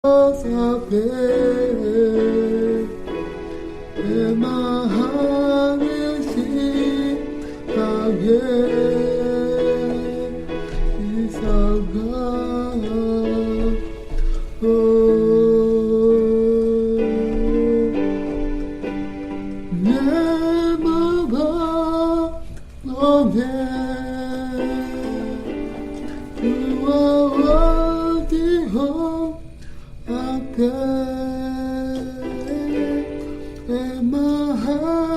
Saber emahangisi kage isaga nemaba nonge tuawatiho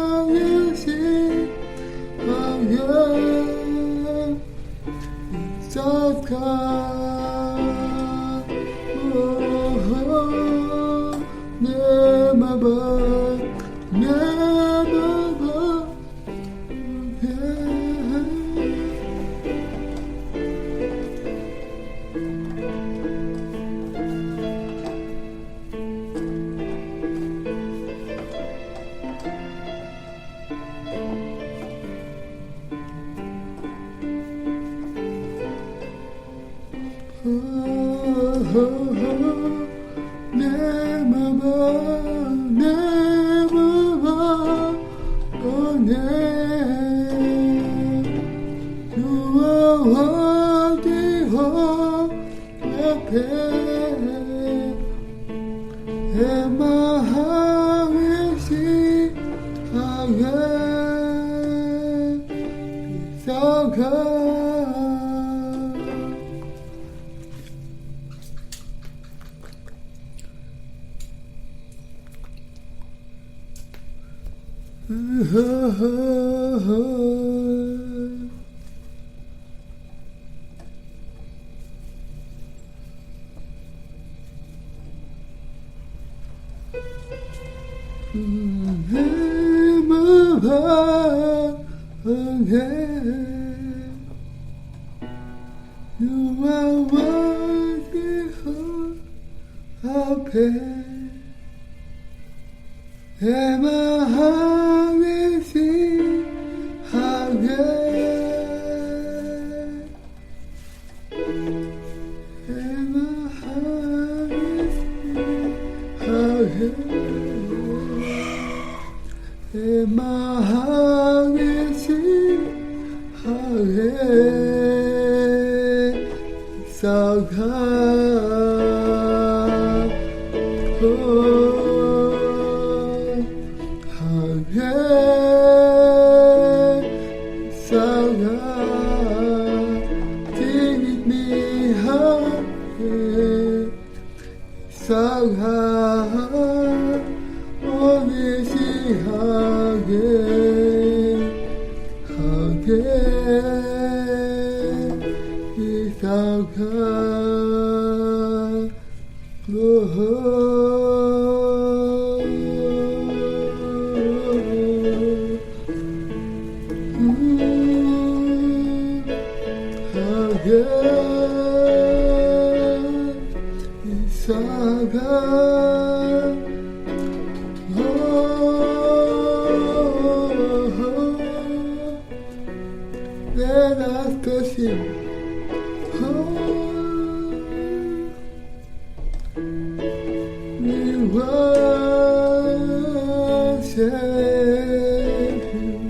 emahangisi kage isaga nemaba You are worthy of our praise. Emahangisi kage emahangisi kage isaga Let us bless him. We worship you.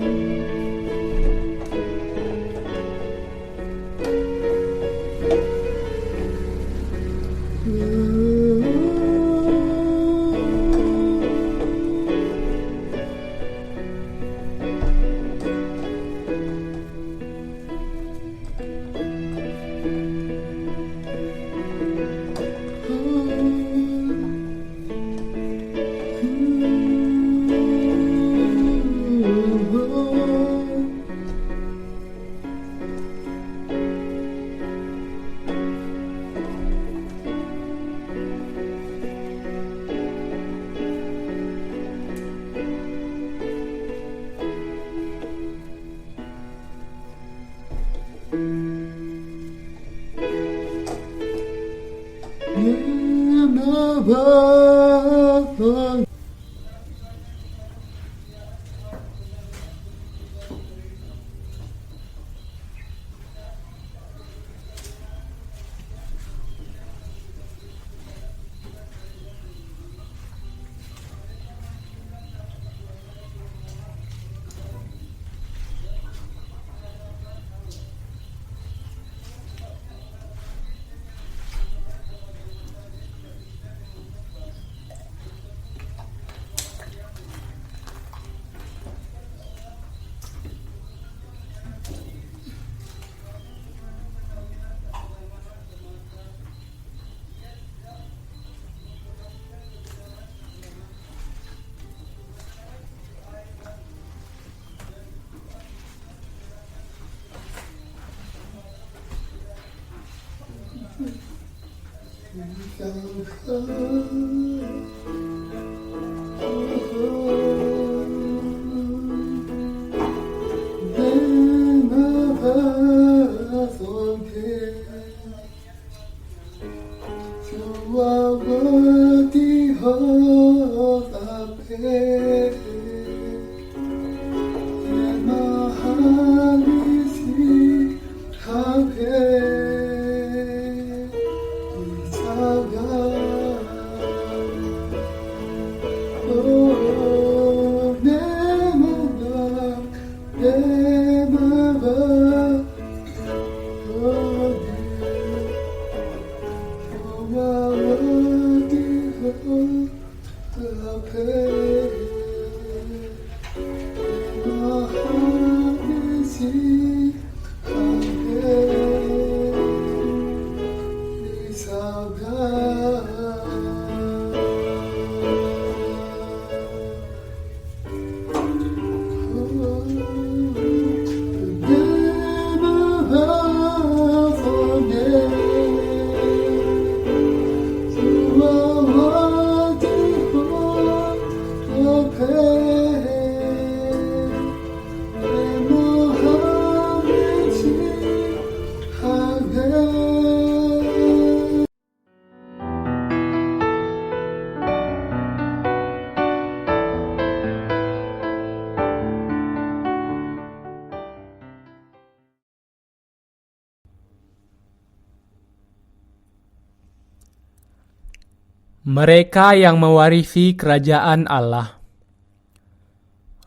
Mereka yang mewarisi kerajaan Allah.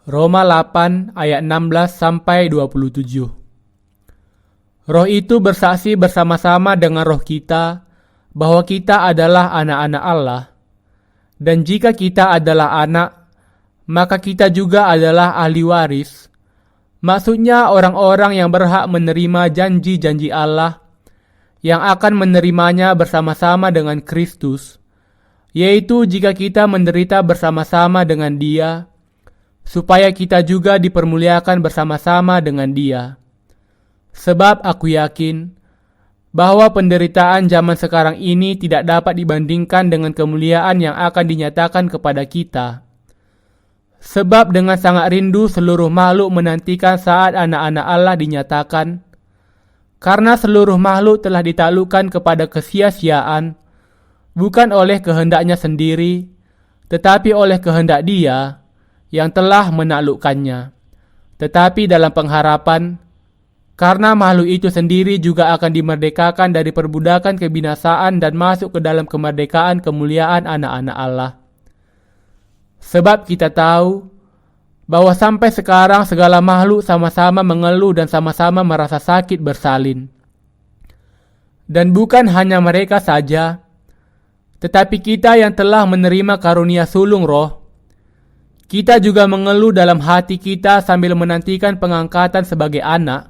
Roma 8 ayat 16-27. Roh itu bersaksi bersama-sama dengan roh kita bahwa kita adalah anak-anak Allah. Dan jika kita adalah anak, maka kita juga adalah ahli waris. Maksudnya orang-orang yang berhak menerima janji-janji Allah yang akan menerimanya bersama-sama dengan Kristus, yaitu jika kita menderita bersama-sama dengan Dia, supaya kita juga dipermuliakan bersama-sama dengan Dia. Sebab aku yakin bahwa penderitaan zaman sekarang ini tidak dapat dibandingkan dengan kemuliaan yang akan dinyatakan kepada kita. Sebab dengan sangat rindu seluruh makhluk menantikan saat anak-anak Allah dinyatakan, karena seluruh makhluk telah ditaklukkan kepada kesia-siaan, bukan oleh kehendaknya sendiri, tetapi oleh kehendak Dia yang telah menaklukkannya. Tetapi dalam pengharapan, karena makhluk itu sendiri juga akan dimerdekakan dari perbudakan kebinasaan dan masuk ke dalam kemerdekaan kemuliaan anak-anak Allah. Sebab kita tahu bahwa sampai sekarang segala makhluk sama-sama mengeluh dan sama-sama merasa sakit bersalin. Dan bukan hanya mereka saja, tetapi kita yang telah menerima karunia sulung roh, kita juga mengeluh dalam hati kita sambil menantikan pengangkatan sebagai anak,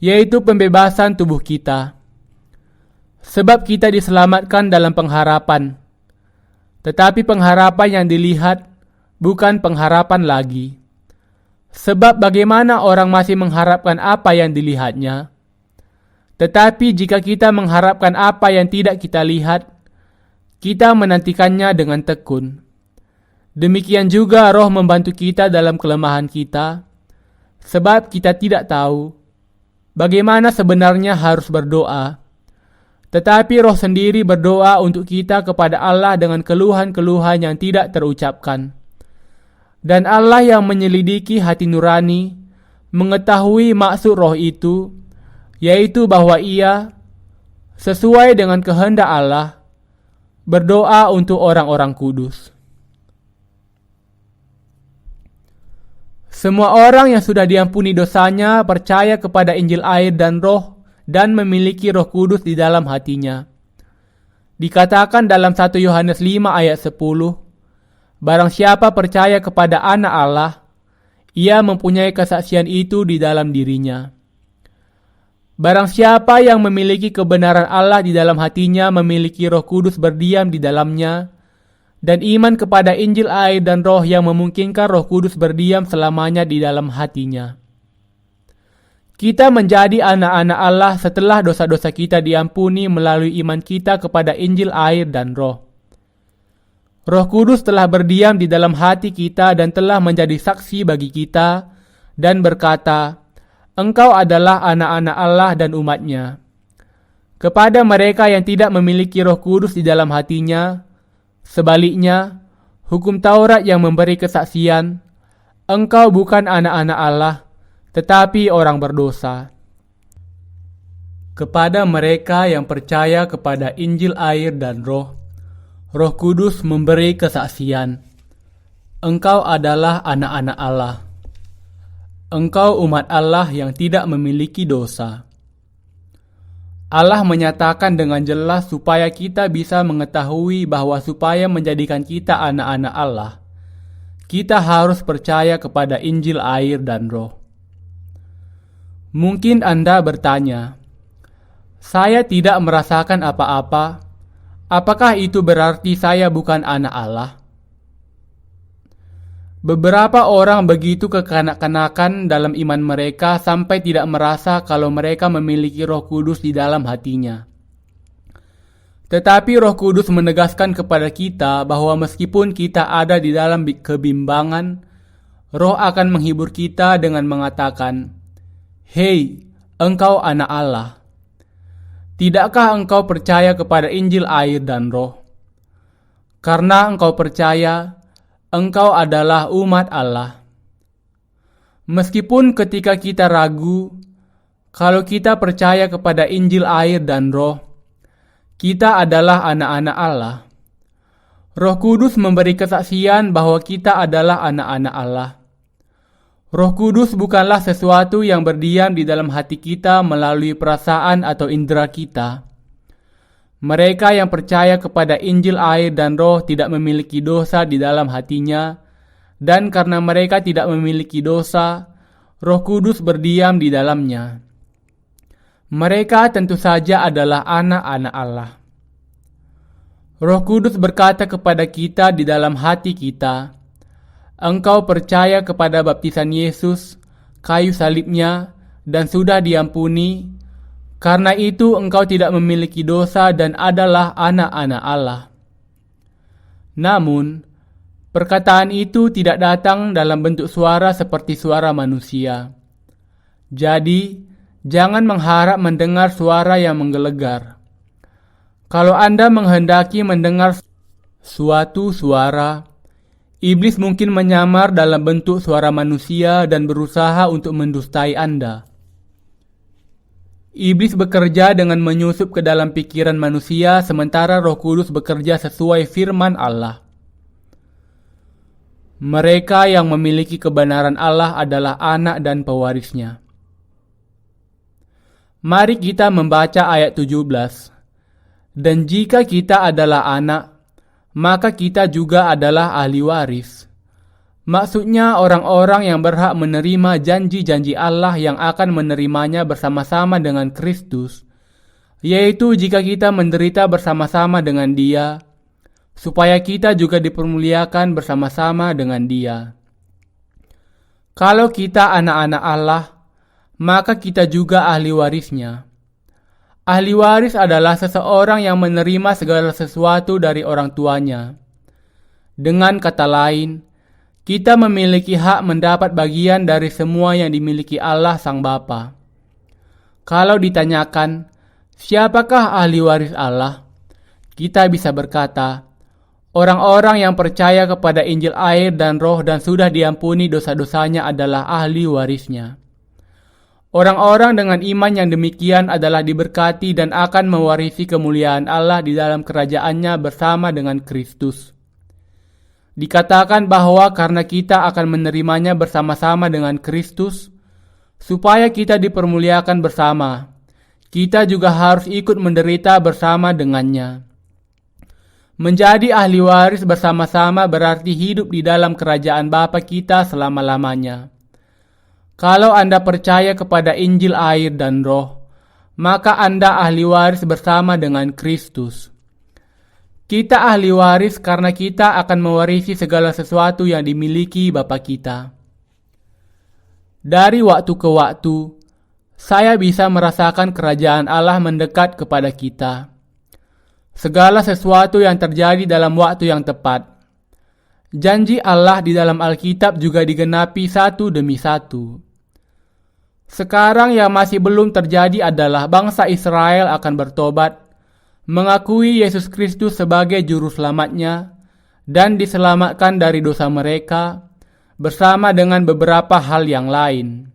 yaitu pembebasan tubuh kita. Sebab kita diselamatkan dalam pengharapan, tetapi pengharapan yang dilihat bukan pengharapan lagi. Sebab bagaimana orang masih mengharapkan apa yang dilihatnya? Tetapi jika kita mengharapkan apa yang tidak kita lihat, kita menantikannya dengan tekun. Demikian juga Roh membantu kita dalam kelemahan kita, sebab kita tidak tahu bagaimana sebenarnya harus berdoa. Tetapi Roh sendiri berdoa untuk kita kepada Allah dengan keluhan-keluhan yang tidak terucapkan. Dan Allah yang menyelidiki hati nurani mengetahui maksud Roh itu, yaitu bahwa Ia, sesuai dengan kehendak Allah, berdoa untuk orang-orang kudus. Semua orang yang sudah diampuni dosanya percaya kepada Injil air dan Roh dan memiliki Roh Kudus di dalam hatinya. Dikatakan dalam 1 Yohanes 5 ayat 10, barang siapa percaya kepada Anak Allah, ia mempunyai kesaksian itu di dalam dirinya. Barang siapa yang memiliki kebenaran Allah di dalam hatinya memiliki Roh Kudus berdiam di dalamnya, dan iman kepada Injil air dan Roh yang memungkinkan Roh Kudus berdiam selamanya di dalam hatinya. Kita menjadi anak-anak Allah setelah dosa-dosa kita diampuni melalui iman kita kepada Injil, air, dan Roh. Roh Kudus telah berdiam di dalam hati kita dan telah menjadi saksi bagi kita dan berkata, "Engkau adalah anak-anak Allah dan umat-Nya." Kepada mereka yang tidak memiliki Roh Kudus di dalam hatinya, sebaliknya, hukum Taurat yang memberi kesaksian, "Engkau bukan anak-anak Allah, tetapi orang berdosa." Kepada mereka yang percaya kepada Injil, air, dan Roh, Roh Kudus memberi kesaksian, "Engkau adalah anak-anak Allah." Engkau umat Allah yang tidak memiliki dosa. Allah menyatakan dengan jelas supaya kita bisa mengetahui bahwa supaya menjadikan kita anak-anak Allah, kita harus percaya kepada Injil, air, dan Roh. Mungkin Anda bertanya, "Saya tidak merasakan apa-apa. Apakah itu berarti saya bukan anak Allah?" Beberapa orang begitu kekanak-kanakan dalam iman mereka sampai tidak merasa kalau mereka memiliki Roh Kudus di dalam hatinya. Tetapi Roh Kudus menegaskan kepada kita bahwa meskipun kita ada di dalam kebimbangan, Roh akan menghibur kita dengan mengatakan, "Hei, engkau anak Allah. Tidakkah engkau percaya kepada Injil, air, dan Roh? Karena engkau percaya, engkau adalah umat Allah." Meskipun ketika kita ragu, kalau kita percaya kepada Injil, air, dan Roh, kita adalah anak-anak Allah. Roh Kudus memberi kesaksian bahwa kita adalah anak-anak Allah. Roh Kudus bukanlah sesuatu yang berdiam di dalam hati kita melalui perasaan atau indera kita. Mereka yang percaya kepada Injil, air, dan Roh tidak memiliki dosa di dalam hatinya, dan karena mereka tidak memiliki dosa, Roh Kudus berdiam di dalamnya. Mereka tentu saja adalah anak-anak Allah. Roh Kudus berkata kepada kita di dalam hati kita, "Engkau percaya kepada baptisan Yesus, kayu salibnya, dan sudah diampuni. Karena itu engkau tidak memiliki dosa dan adalah anak-anak Allah." Namun, perkataan itu tidak datang dalam bentuk suara seperti suara manusia. Jadi, jangan mengharap mendengar suara yang menggelegar. Kalau Anda menghendaki mendengar suatu suara, iblis mungkin menyamar dalam bentuk suara manusia dan berusaha untuk mendustai Anda. Iblis bekerja dengan menyusup ke dalam pikiran manusia, sementara Roh Kudus bekerja sesuai firman Allah. Mereka yang memiliki kebenaran Allah adalah anak dan pewarisnya. Mari kita membaca ayat 17. "Dan jika kita adalah anak, maka kita juga adalah ahli waris." Maksudnya orang-orang yang berhak menerima janji-janji Allah yang akan menerimanya bersama-sama dengan Kristus, yaitu jika kita menderita bersama-sama dengan Dia, supaya kita juga dipermuliakan bersama-sama dengan Dia. Kalau kita anak-anak Allah, maka kita juga ahli warisnya. Ahli waris adalah seseorang yang menerima segala sesuatu dari orang tuanya. Dengan kata lain, kita memiliki hak mendapat bagian dari semua yang dimiliki Allah Sang Bapa. Kalau ditanyakan, siapakah ahli waris Allah? Kita bisa berkata, orang-orang yang percaya kepada Injil, air, dan Roh dan sudah diampuni dosa-dosanya adalah ahli warisnya. Orang-orang dengan iman yang demikian adalah diberkati dan akan mewarisi kemuliaan Allah di dalam kerajaannya bersama dengan Kristus. Dikatakan bahwa karena kita akan menerimanya bersama-sama dengan Kristus, supaya kita dipermuliakan bersama, kita juga harus ikut menderita bersama dengannya. Menjadi ahli waris bersama-sama berarti hidup di dalam kerajaan Bapa kita selama-lamanya. Kalau Anda percaya kepada Injil, air, dan Roh, maka Anda ahli waris bersama dengan Kristus. Kita ahli waris karena kita akan mewarisi segala sesuatu yang dimiliki Bapa kita. Dari waktu ke waktu, saya bisa merasakan kerajaan Allah mendekat kepada kita. Segala sesuatu yang terjadi dalam waktu yang tepat. Janji Allah di dalam Alkitab juga digenapi satu demi satu. Sekarang yang masih belum terjadi adalah bangsa Israel akan bertobat, mengakui Yesus Kristus sebagai juru selamatnya, dan diselamatkan dari dosa mereka, bersama dengan beberapa hal yang lain.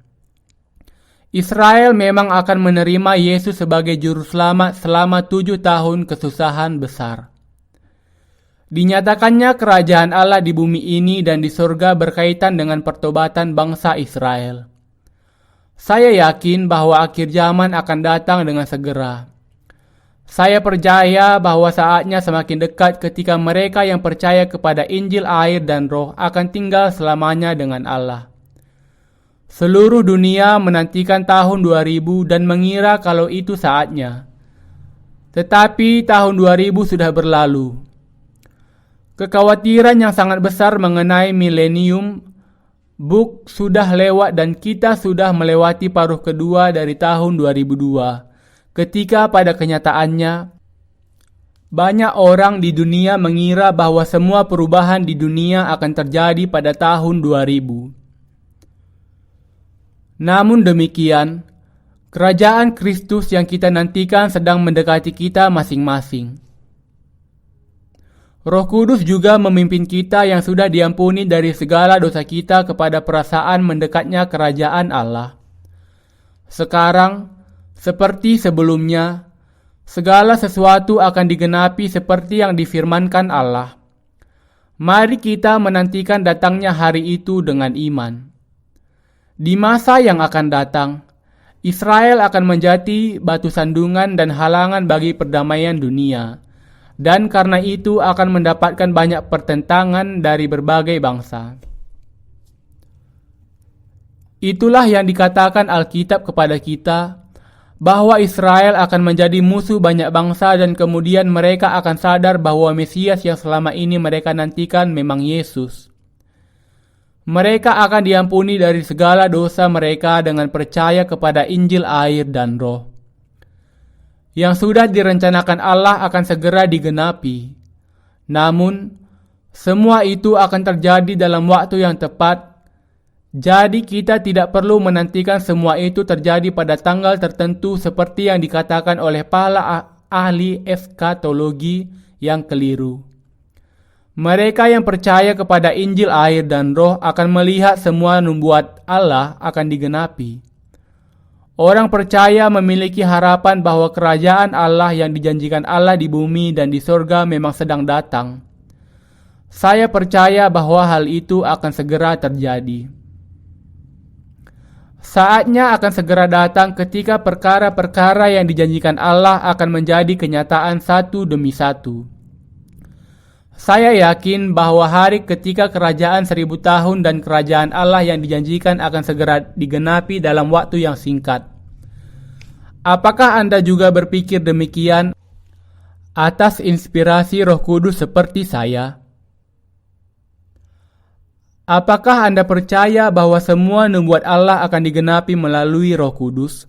Israel memang akan menerima Yesus sebagai juru selamat selama 7 tahun kesusahan besar. Dinyatakannya kerajaan Allah di bumi ini dan di surga berkaitan dengan pertobatan bangsa Israel. Saya yakin bahwa akhir zaman akan datang dengan segera. Saya percaya bahwa saatnya semakin dekat ketika mereka yang percaya kepada Injil air dan Roh akan tinggal selamanya dengan Allah. Seluruh dunia menantikan tahun 2000 dan mengira kalau itu saatnya. Tetapi tahun 2000 sudah berlalu. Kekhawatiran yang sangat besar mengenai milenium Buk sudah lewat dan kita sudah melewati paruh kedua dari tahun 2002. Ketika pada kenyataannya, banyak orang di dunia mengira bahwa semua perubahan di dunia akan terjadi pada tahun 2000. Namun demikian, kerajaan Kristus yang kita nantikan sedang mendekati kita masing-masing. Roh Kudus juga memimpin kita yang sudah diampuni dari segala dosa kita kepada perasaan mendekatnya kerajaan Allah. Sekarang, seperti sebelumnya, segala sesuatu akan digenapi seperti yang difirmankan Allah. Mari kita menantikan datangnya hari itu dengan iman. Di masa yang akan datang, Israel akan menjadi batu sandungan dan halangan bagi perdamaian dunia, dan karena itu akan mendapatkan banyak pertentangan dari berbagai bangsa. Itulah yang dikatakan Alkitab kepada kita, bahwa Israel akan menjadi musuh banyak bangsa dan kemudian mereka akan sadar bahwa Mesias yang selama ini mereka nantikan memang Yesus. Mereka akan diampuni dari segala dosa mereka dengan percaya kepada Injil air dan Roh. Yang sudah direncanakan Allah akan segera digenapi. Namun, semua itu akan terjadi dalam waktu yang tepat. Jadi kita tidak perlu menantikan semua itu terjadi pada tanggal tertentu seperti yang dikatakan oleh para ahli eskatologi yang keliru. Mereka yang percaya kepada Injil air dan Roh akan melihat semua nubuat Allah akan digenapi. Orang percaya memiliki harapan bahwa kerajaan Allah yang dijanjikan Allah di bumi dan di surga memang sedang datang. Saya percaya bahwa hal itu akan segera terjadi. Saatnya akan segera datang ketika perkara-perkara yang dijanjikan Allah akan menjadi kenyataan satu demi satu. Saya yakin bahwa hari ketika kerajaan 1000 tahun dan kerajaan Allah yang dijanjikan akan segera digenapi dalam waktu yang singkat. Apakah Anda juga berpikir demikian atas inspirasi Roh Kudus seperti saya? Apakah Anda percaya bahwa semua nubuat Allah akan digenapi melalui Roh Kudus?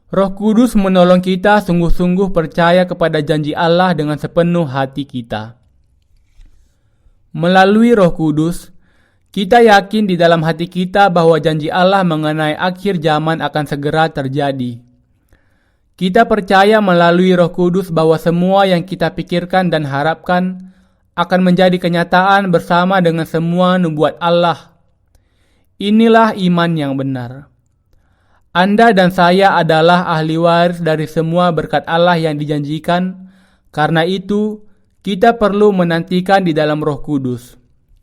Roh Kudus menolong kita sungguh-sungguh percaya kepada janji Allah dengan sepenuh hati kita. Melalui Roh Kudus, kita yakin di dalam hati kita bahwa janji Allah mengenai akhir zaman akan segera terjadi. Kita percaya melalui Roh Kudus bahwa semua yang kita pikirkan dan harapkan akan menjadi kenyataan bersama dengan semua nubuat Allah. Inilah iman yang benar. Anda dan saya adalah ahli waris dari semua berkat Allah yang dijanjikan. Karena itu, kita perlu menantikan di dalam Roh Kudus.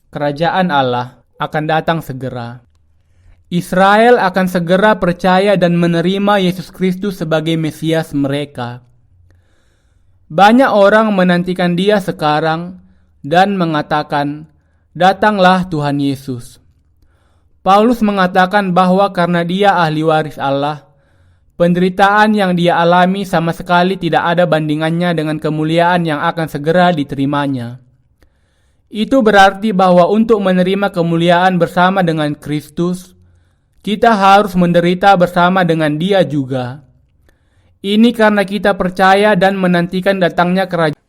Kerajaan Allah akan datang segera. Israel akan segera percaya dan menerima Yesus Kristus sebagai Mesias mereka. Banyak orang menantikan Dia sekarang dan mengatakan, "Datanglah Tuhan Yesus." Paulus mengatakan bahwa karena Dia ahli waris Allah, penderitaan yang Dia alami sama sekali tidak ada bandingannya dengan kemuliaan yang akan segera diterimanya. Itu berarti bahwa untuk menerima kemuliaan bersama dengan Kristus, kita harus menderita bersama dengan Dia juga. Ini karena kita percaya dan menantikan datangnya kerajaan.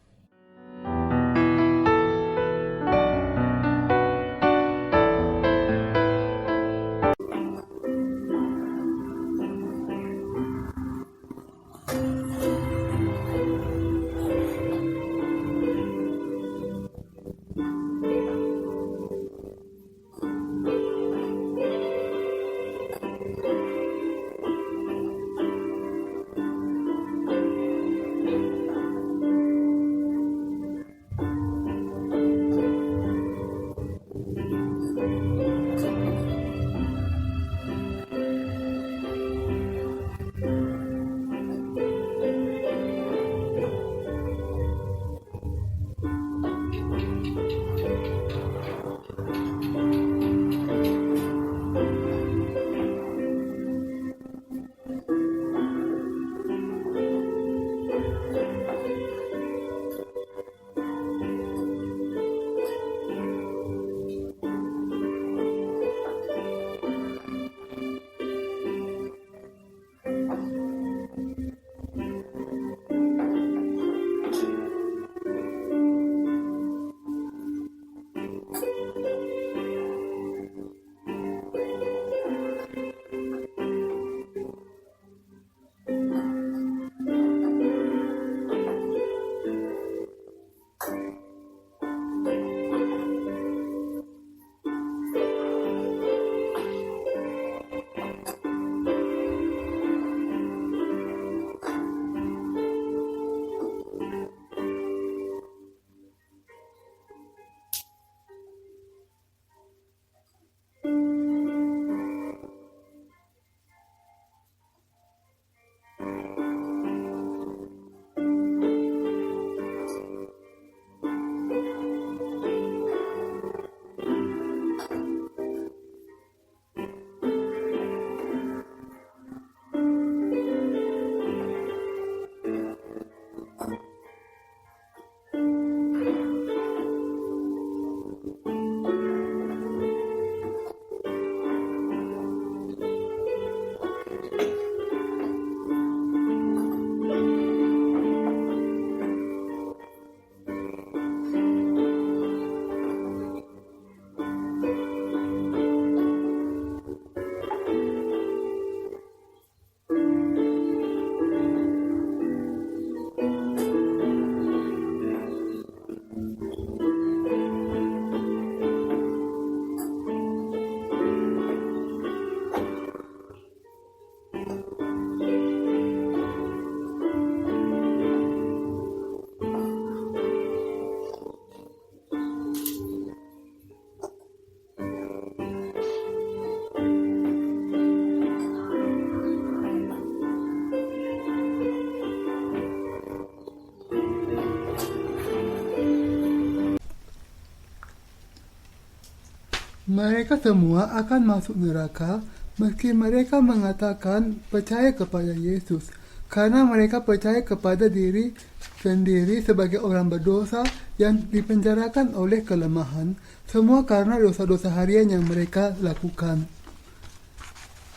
Mereka semua akan masuk neraka meski mereka mengatakan percaya kepada Yesus, karena mereka percaya kepada diri sendiri sebagai orang berdosa yang dipenjarakan oleh kelemahan, semua karena dosa-dosa harian yang mereka lakukan.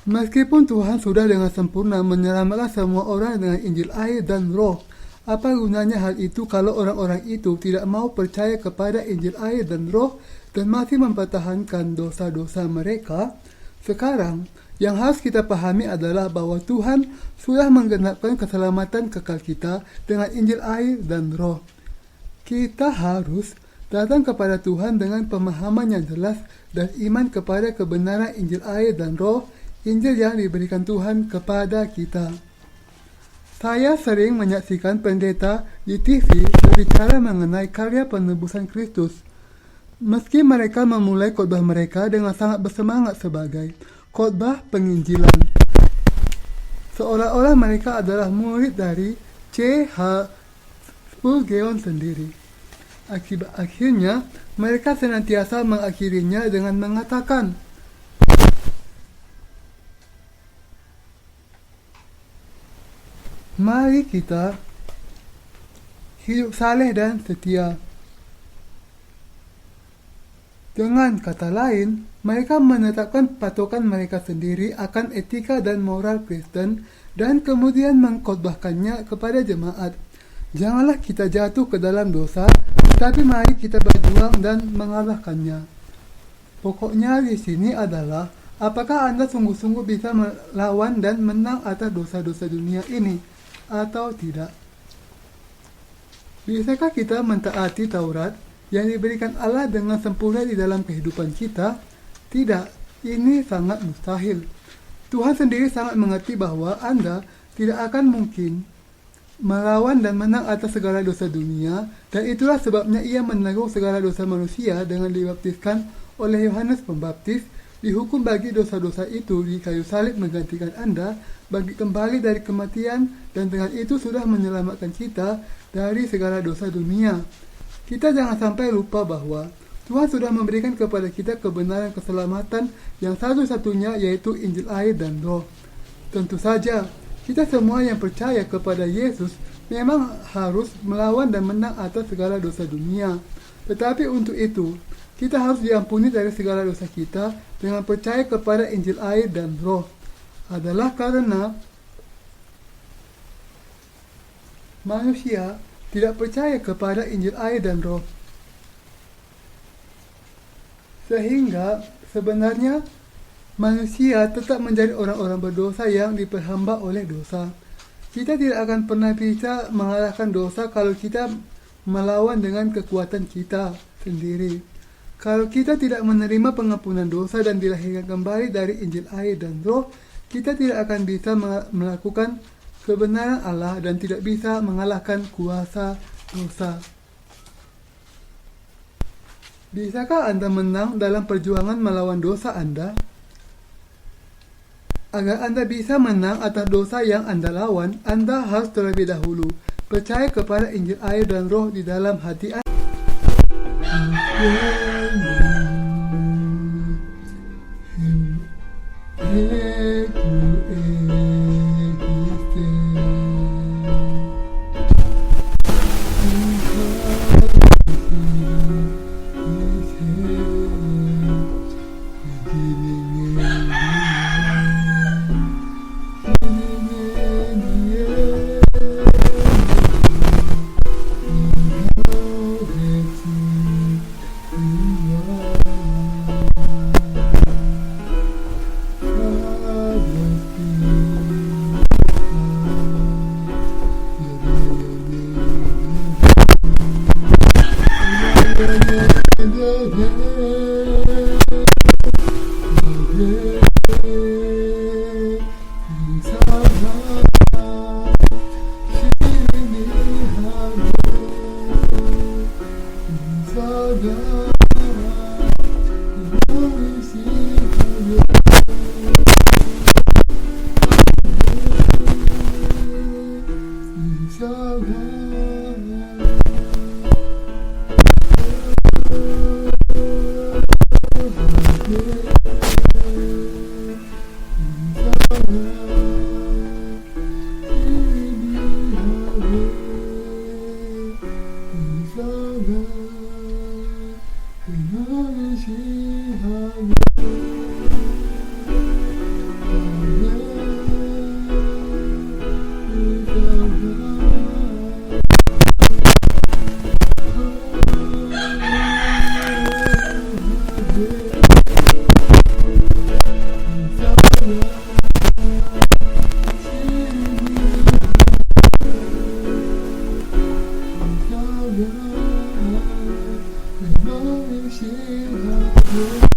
Meskipun Tuhan sudah dengan sempurna menyelamatkan semua orang dengan Injil air dan Roh, apa gunanya hal itu kalau orang-orang itu tidak mau percaya kepada Injil air dan Roh dan masih mempertahankan dosa-dosa mereka? Sekarang, yang harus kita pahami adalah bahwa Tuhan sudah menggenapkan keselamatan kekal kita dengan Injil air dan Roh. Kita harus datang kepada Tuhan dengan pemahaman yang jelas dan iman kepada kebenaran Injil air dan Roh, Injil yang diberikan Tuhan kepada kita. Saya sering menyaksikan pendeta di TV berbicara mengenai karya penebusan Kristus. Meski mereka memulai khotbah mereka dengan sangat bersemangat sebagai khotbah penginjilan, seolah-olah mereka adalah murid dari C.H. Spurgeon sendiri. Akhirnya, mereka senantiasa mengakhirinya dengan mengatakan, "Mari kita hidup saleh dan setia." Dengan kata lain, mereka menetapkan patokan mereka sendiri akan etika dan moral Kristen dan kemudian mengkhotbahkannya kepada jemaat. Janganlah kita jatuh ke dalam dosa, tetapi mari kita berjuang dan mengalahkannya. Pokoknya di sini adalah, apakah Anda sungguh-sungguh bisa melawan dan menang atas dosa-dosa dunia ini, atau tidak? Bisakah kita mentaati Taurat yang diberikan Allah dengan sempurna di dalam kehidupan kita? Tidak, ini sangat mustahil. Tuhan sendiri sangat mengerti bahwa Anda tidak akan mungkin melawan dan menang atas segala dosa dunia, dan itulah sebabnya ia menanggung segala dosa manusia dengan dibaptiskan oleh Yohanes Pembaptis, dihukum bagi dosa-dosa itu di kayu salib menggantikan Anda, bagi kembali dari kematian, dan dengan itu sudah menyelamatkan kita dari segala dosa dunia. Kita jangan sampai lupa bahwa Tuhan sudah memberikan kepada kita kebenaran keselamatan yang satu-satunya, yaitu Injil air dan Roh. Tentu saja, kita semua yang percaya kepada Yesus memang harus melawan dan menang atas segala dosa dunia. Tetapi untuk itu, kita harus diampuni dari segala dosa kita dengan percaya kepada Injil air dan Roh. Adalah karena manusia tidak percaya kepada Injil air dan Roh. Sehingga sebenarnya manusia tetap menjadi orang-orang berdosa yang diperhamba oleh dosa. Kita tidak akan pernah bisa mengalahkan dosa kalau kita melawan dengan kekuatan kita sendiri. Kalau kita tidak menerima pengampunan dosa dan dilahirkan kembali dari Injil air dan Roh, kita tidak akan bisa melakukan kebenaran Allah dan tidak bisa mengalahkan kuasa dosa. Bisakah Anda menang dalam perjuangan melawan dosa Anda? Agar Anda bisa menang atas dosa yang Anda lawan, Anda harus terlebih dahulu percaya kepada Injil air dan Roh di dalam hati Anda. Yeah.